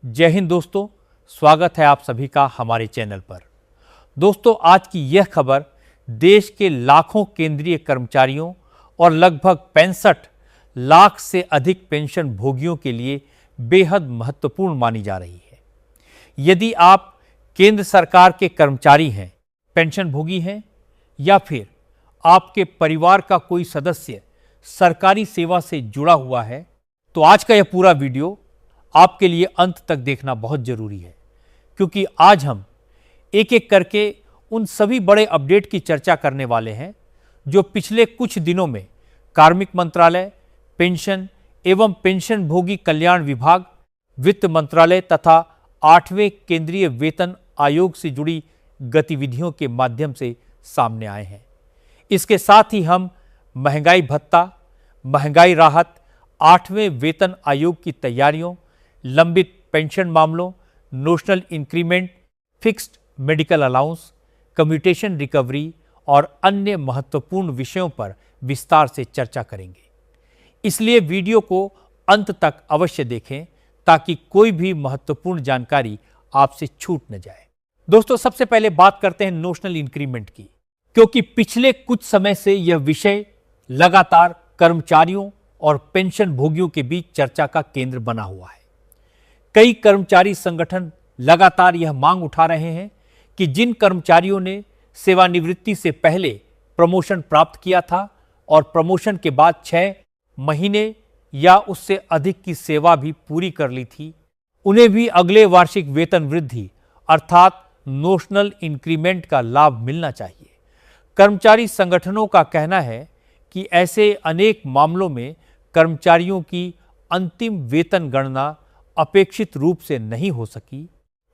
जय हिंद दोस्तों, स्वागत है आप सभी का हमारे चैनल पर। दोस्तों, आज की यह खबर देश के लाखों केंद्रीय कर्मचारियों और लगभग 65 लाख से अधिक पेंशन भोगियों के लिए बेहद महत्वपूर्ण मानी जा रही है। यदि आप केंद्र सरकार के कर्मचारी हैं, पेंशन भोगी हैं या फिर आपके परिवार का कोई सदस्य सरकारी सेवा से जुड़ा हुआ है, तो आज का यह पूरा वीडियो आपके लिए अंत तक देखना बहुत जरूरी है, क्योंकि आज हम एक एक करके उन सभी बड़े अपडेट की चर्चा करने वाले हैं जो पिछले कुछ दिनों में कार्मिक मंत्रालय, पेंशन एवं पेंशन भोगी कल्याण विभाग, वित्त मंत्रालय तथा 8वें केंद्रीय वेतन आयोग से जुड़ी गतिविधियों के माध्यम से सामने आए हैं। इसके साथ ही हम महंगाई भत्ता, महंगाई राहत, 8वें वेतन आयोग की तैयारियों, लंबित पेंशन मामलों, notional increment, fixed medical allowance, commutation recovery और अन्य महत्वपूर्ण विषयों पर विस्तार से चर्चा करेंगे। इसलिए वीडियो को अंत तक अवश्य देखें ताकि कोई भी महत्वपूर्ण जानकारी आपसे छूट न जाए। दोस्तों, सबसे पहले बात करते हैं नोशनल इंक्रीमेंट की, क्योंकि पिछले कुछ समय से यह विषय लगातार कर्मचारियों और पेंशन भोगियों के बीच चर्चा का केंद्र बना हुआ है। कई कर्मचारी संगठन लगातार यह मांग उठा रहे हैं कि जिन कर्मचारियों ने सेवानिवृत्ति से पहले प्रमोशन प्राप्त किया था और प्रमोशन के बाद 6 महीने या उससे अधिक की सेवा भी पूरी कर ली थी, उन्हें भी अगले वार्षिक वेतन वृद्धि अर्थात नोशनल इंक्रीमेंट का लाभ मिलना चाहिए। कर्मचारी संगठनों का कहना है कि ऐसे अनेक मामलों में कर्मचारियों की अंतिम वेतन गणना अपेक्षित रूप से नहीं हो सकी,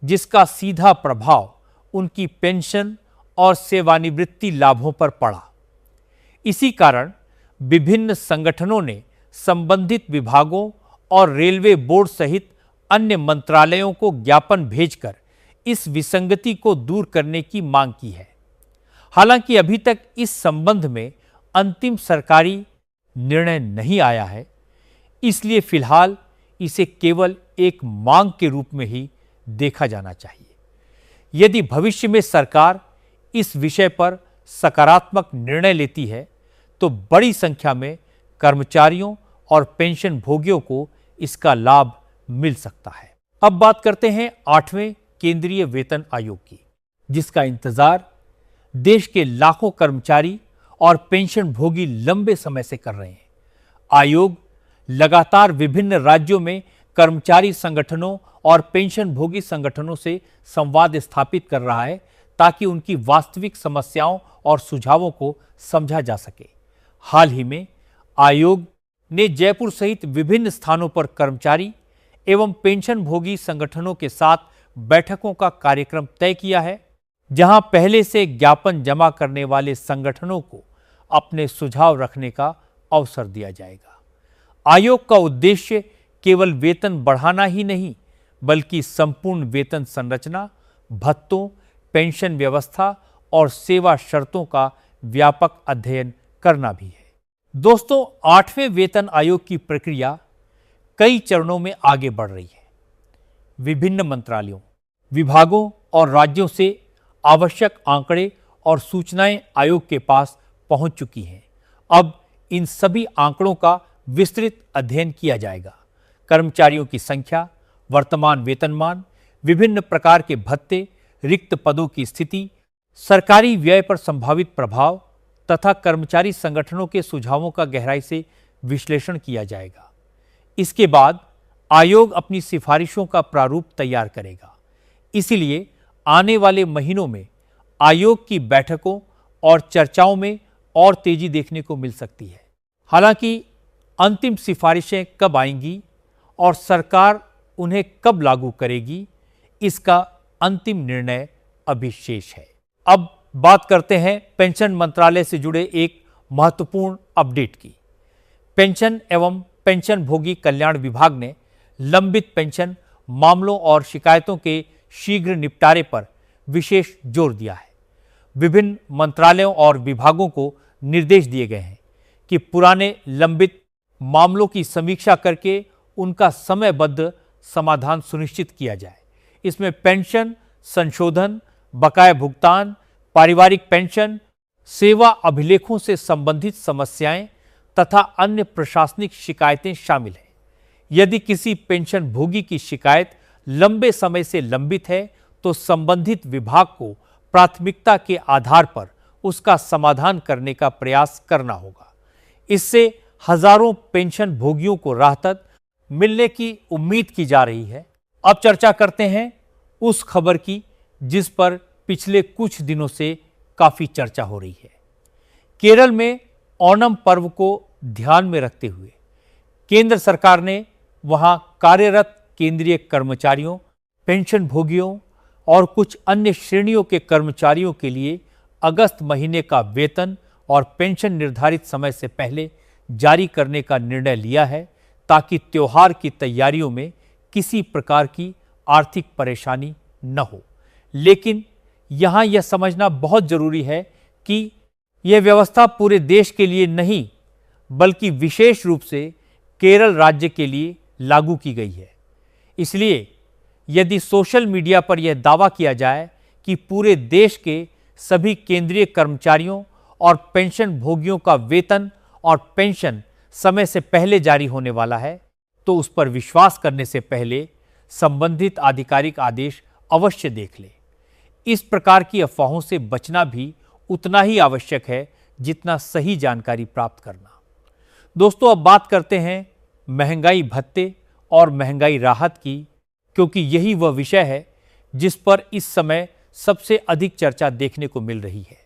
जिसका सीधा प्रभाव उनकी पेंशन और सेवानिवृत्ति लाभों पर पड़ा। इसी कारण विभिन्न संगठनों ने संबंधित विभागों और रेलवे बोर्ड सहित अन्य मंत्रालयों को ज्ञापन भेजकर इस विसंगति को दूर करने की मांग की है। हालांकि अभी तक इस संबंध में अंतिम सरकारी निर्णय नहीं आया है, इसलिए फिलहाल इसे केवल एक मांग के रूप में ही देखा जाना चाहिए। यदि भविष्य में सरकार इस विषय पर सकारात्मक निर्णय लेती है तो बड़ी संख्या में कर्मचारियों और पेंशन भोगियों को इसका लाभ मिल सकता है। अब बात करते हैं 8वें केंद्रीय वेतन आयोग की, जिसका इंतजार देश के लाखों कर्मचारी और पेंशन भोगी लंबे समय से कर रहे हैं। आयोग लगातार विभिन्न राज्यों में कर्मचारी संगठनों और पेंशन भोगी संगठनों से संवाद स्थापित कर रहा है ताकि उनकी वास्तविक समस्याओं और सुझावों को समझा जा सके। हाल ही में आयोग ने जयपुर सहित विभिन्न स्थानों पर कर्मचारी एवं पेंशन भोगी संगठनों के साथ बैठकों का कार्यक्रम तय किया है, जहां पहले से ज्ञापन जमा करने वाले संगठनों को अपने सुझाव रखने का अवसर दिया जाएगा। आयोग का उद्देश्य केवल वेतन बढ़ाना ही नहीं, बल्कि संपूर्ण वेतन संरचना, भत्तों, पेंशन व्यवस्था और सेवा शर्तों का व्यापक अध्ययन करना भी है। दोस्तों, 8वें वेतन आयोग की प्रक्रिया कई चरणों में आगे बढ़ रही है। विभिन्न मंत्रालयों, विभागों और राज्यों से आवश्यक आंकड़े और सूचनाएं आयोग के पास पहुंच चुकी हैं। अब इन सभी आंकड़ों का विस्तृत अध्ययन किया जाएगा। कर्मचारियों की संख्या, वर्तमान वेतनमान, विभिन्न प्रकार के भत्ते, रिक्त पदों की स्थिति, सरकारी व्यय पर संभावित प्रभाव तथा कर्मचारी संगठनों के सुझावों का गहराई से विश्लेषण किया जाएगा। इसके बाद आयोग अपनी सिफारिशों का प्रारूप तैयार करेगा। इसीलिए आने वाले महीनों में आयोग की बैठकों और चर्चाओं में और तेजी देखने को मिल सकती है। हालांकि अंतिम सिफारिशें कब आएंगी और सरकार उन्हें कब लागू करेगी, इसका अंतिम निर्णय अभी शेष है। अब बात करते हैं पेंशन मंत्रालय से जुड़े एक महत्वपूर्ण अपडेट की। पेंशन एवं पेंशन भोगी कल्याण विभाग ने लंबित पेंशन मामलों और शिकायतों के शीघ्र निपटारे पर विशेष जोर दिया है। विभिन्न मंत्रालयों और विभागों को निर्देश दिए गए हैं कि पुराने लंबित मामलों की समीक्षा करके उनका समयबद्ध समाधान सुनिश्चित किया जाए। इसमें पेंशन संशोधन, बकाया भुगतान, पारिवारिक पेंशन, सेवा अभिलेखों से संबंधित समस्याएं तथा अन्य प्रशासनिक शिकायतें शामिल हैं। यदि किसी पेंशन भोगी की शिकायत लंबे समय से लंबित है तो संबंधित विभाग को प्राथमिकता के आधार पर उसका समाधान करने का प्रयास करना होगा। इससे हजारों पेंशन भोगियों को राहत मिलने की उम्मीद की जा रही है। अब चर्चा करते हैं उस खबर की जिस पर पिछले कुछ दिनों से काफी चर्चा हो रही है। केरल में ओणम पर्व को ध्यान में रखते हुए केंद्र सरकार ने वहां कार्यरत केंद्रीय कर्मचारियों, पेंशन भोगियों और कुछ अन्य श्रेणियों के कर्मचारियों के लिए अगस्त महीने का वेतन और पेंशन निर्धारित समय से पहले जारी करने का निर्णय लिया है, ताकि त्योहार की तैयारियों में किसी प्रकार की आर्थिक परेशानी न हो। लेकिन यहां यह समझना बहुत जरूरी है कि यह व्यवस्था पूरे देश के लिए नहीं, बल्कि विशेष रूप से केरल राज्य के लिए लागू की गई है। इसलिए यदि सोशल मीडिया पर यह दावा किया जाए कि पूरे देश के सभी केंद्रीय कर्मचारियों और पेंशन भोगियों का वेतन और पेंशन समय से पहले जारी होने वाला है, तो उस पर विश्वास करने से पहले संबंधित आधिकारिक आदेश अवश्य देख ले। इस प्रकार की अफवाहों से बचना भी उतना ही आवश्यक है जितना सही जानकारी प्राप्त करना। दोस्तों, अब बात करते हैं महंगाई भत्ते और महंगाई राहत की, क्योंकि यही वह विषय है जिस पर इस समय सबसे अधिक चर्चा देखने को मिल रही है।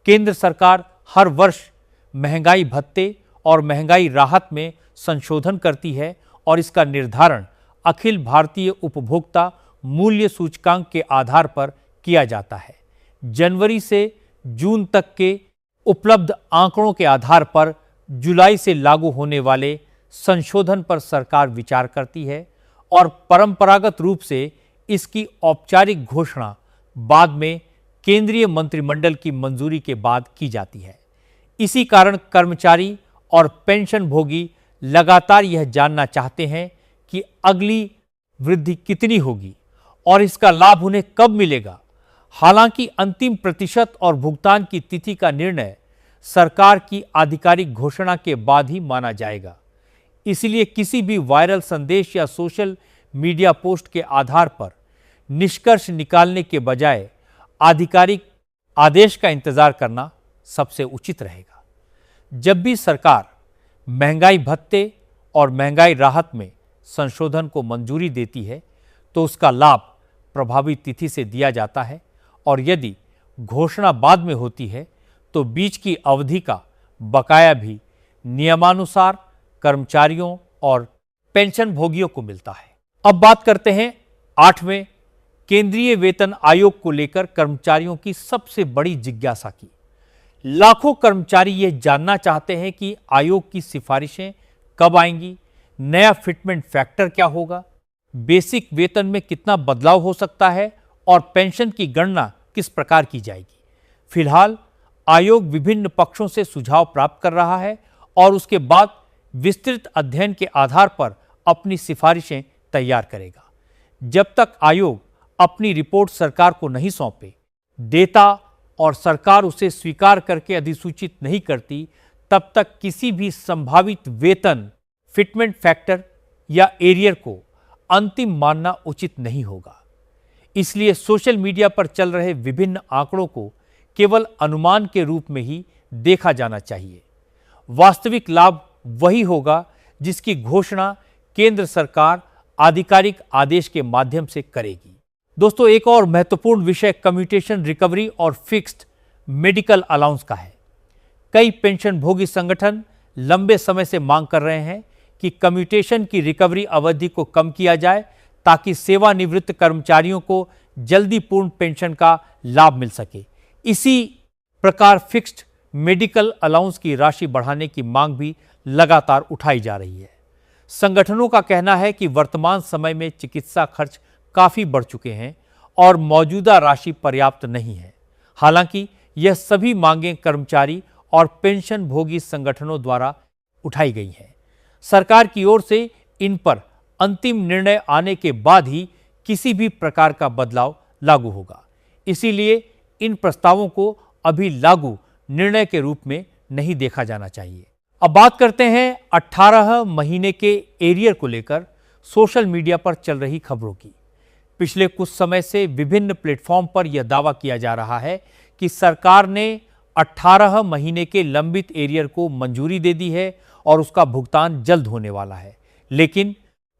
केंद्र सरकार हर वर्ष महंगाई भत्ते और महंगाई राहत में संशोधन करती है और इसका निर्धारण अखिल भारतीय उपभोक्ता मूल्य सूचकांक के आधार पर किया जाता है। जनवरी से जून तक के उपलब्ध आंकड़ों के आधार पर जुलाई से लागू होने वाले संशोधन पर सरकार विचार करती है और परंपरागत रूप से इसकी औपचारिक घोषणा बाद में केंद्रीय मंत्रिमंडल की मंजूरी के बाद की जाती है। इसी कारण कर्मचारी और पेंशन भोगी लगातार यह जानना चाहते हैं कि अगली वृद्धि कितनी होगी और इसका लाभ उन्हें कब मिलेगा। हालांकि अंतिम प्रतिशत और भुगतान की तिथि का निर्णय सरकार की आधिकारिक घोषणा के बाद ही माना जाएगा। इसलिए किसी भी वायरल संदेश या सोशल मीडिया पोस्ट के आधार पर निष्कर्ष निकालने के बजाय आधिकारिक आदेश का इंतजार करना सबसे उचित रहेगा। जब भी सरकार महंगाई भत्ते और महंगाई राहत में संशोधन को मंजूरी देती है तो उसका लाभ प्रभावी तिथि से दिया जाता है, और यदि घोषणा बाद में होती है तो बीच की अवधि का बकाया भी नियमानुसार कर्मचारियों और पेंशन भोगियों को मिलता है। अब बात करते हैं 8वें केंद्रीय वेतन आयोग को लेकर कर्मचारियों की सबसे बड़ी जिज्ञासा की। लाखों कर्मचारी यह जानना चाहते हैं कि आयोग की सिफारिशें कब आएंगी, नया फिटमेंट फैक्टर क्या होगा, बेसिक वेतन में कितना बदलाव हो सकता है और पेंशन की गणना किस प्रकार की जाएगी। फिलहाल आयोग विभिन्न पक्षों से सुझाव प्राप्त कर रहा है और उसके बाद विस्तृत अध्ययन के आधार पर अपनी सिफारिशें तैयार करेगा। जब तक आयोग अपनी रिपोर्ट सरकार को नहीं सौंपे देता और सरकार उसे स्वीकार करके अधिसूचित नहीं करती, तब तक किसी भी संभावित वेतन फिटमेंट फैक्टर या एरियर को अंतिम मानना उचित नहीं होगा। इसलिए सोशल मीडिया पर चल रहे विभिन्न आंकड़ों को केवल अनुमान के रूप में ही देखा जाना चाहिए। वास्तविक लाभ वही होगा जिसकी घोषणा केंद्र सरकार आधिकारिक आदेश के माध्यम से करेगी। दोस्तों, एक और महत्वपूर्ण विषय कम्यूटेशन रिकवरी और फिक्स्ड मेडिकल अलाउंस का है। कई पेंशन भोगी संगठन लंबे समय से मांग कर रहे हैं कि कम्यूटेशन की रिकवरी अवधि को कम किया जाए ताकि सेवानिवृत्त कर्मचारियों को जल्दी पूर्ण पेंशन का लाभ मिल सके। इसी प्रकार फिक्स्ड मेडिकल अलाउंस की राशि बढ़ाने की मांग भी लगातार उठाई जा रही है। संगठनों का कहना है कि वर्तमान समय में चिकित्सा खर्च काफी बढ़ चुके हैं और मौजूदा राशि पर्याप्त नहीं है। हालांकि यह सभी मांगें कर्मचारी और पेंशन भोगी संगठनों द्वारा उठाई गई हैं। सरकार की ओर से इन पर अंतिम निर्णय आने के बाद ही किसी भी प्रकार का बदलाव लागू होगा। इसीलिए इन प्रस्तावों को अभी लागू निर्णय के रूप में नहीं देखा जाना चाहिए। अब बात करते हैं 18 महीने के एरियर को लेकर सोशल मीडिया पर चल रही खबरों की। पिछले कुछ समय से विभिन्न प्लेटफॉर्म पर यह दावा किया जा रहा है कि सरकार ने 18 महीने के लंबित एरियर को मंजूरी दे दी है और उसका भुगतान जल्द होने वाला है। लेकिन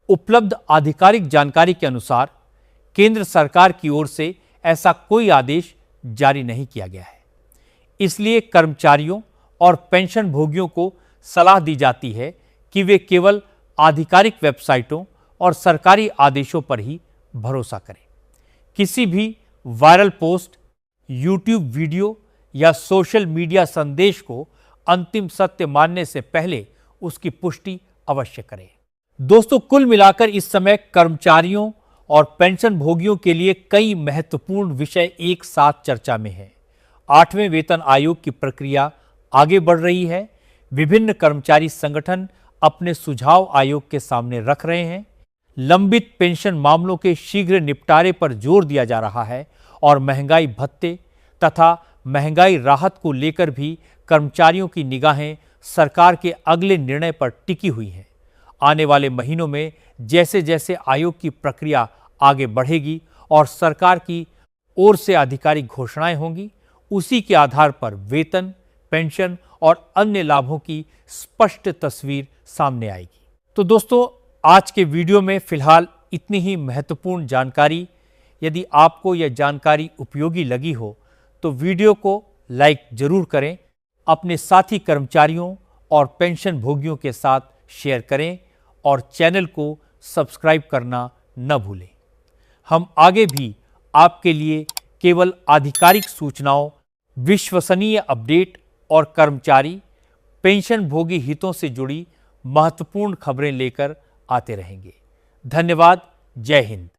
उपलब्ध आधिकारिक जानकारी के अनुसार केंद्र सरकार की ओर से ऐसा कोई आदेश जारी नहीं किया गया है। इसलिए कर्मचारियों और पेंशन भोगियों को सलाह दी जाती है कि वे केवल आधिकारिक वेबसाइटों और सरकारी आदेशों पर ही भरोसा करें। किसी भी वायरल पोस्ट, यूट्यूब वीडियो या सोशल मीडिया संदेश को अंतिम सत्य मानने से पहले उसकी पुष्टि अवश्य करें। दोस्तों, कुल मिलाकर इस समय कर्मचारियों और पेंशन भोगियों के लिए कई महत्वपूर्ण विषय एक साथ चर्चा में हैं। 8वें वेतन आयोग की प्रक्रिया आगे बढ़ रही है। विभिन्न कर्मचारी संगठन अपने सुझाव आयोग के सामने रख रहे हैं। लंबित पेंशन मामलों के शीघ्र निपटारे पर जोर दिया जा रहा है और महंगाई भत्ते तथा महंगाई राहत को लेकर भी कर्मचारियों की निगाहें सरकार के अगले निर्णय पर टिकी हुई हैं। आने वाले महीनों में जैसे जैसे आयोग की प्रक्रिया आगे बढ़ेगी और सरकार की ओर से आधिकारिक घोषणाएं होंगी, उसी के आधार पर वेतन, पेंशन और अन्य लाभों की स्पष्ट तस्वीर सामने आएगी। तो दोस्तों, आज के वीडियो में फिलहाल इतनी ही महत्वपूर्ण जानकारी। यदि आपको यह जानकारी उपयोगी लगी हो तो वीडियो को लाइक जरूर करें, अपने साथी कर्मचारियों और पेंशन भोगियों के साथ शेयर करें और चैनल को सब्सक्राइब करना न भूलें। हम आगे भी आपके लिए केवल आधिकारिक सूचनाओं, विश्वसनीय अपडेट और कर्मचारी पेंशन भोगी हितों से जुड़ी महत्वपूर्ण खबरें लेकर आते रहेंगे। धन्यवाद। जय हिंद।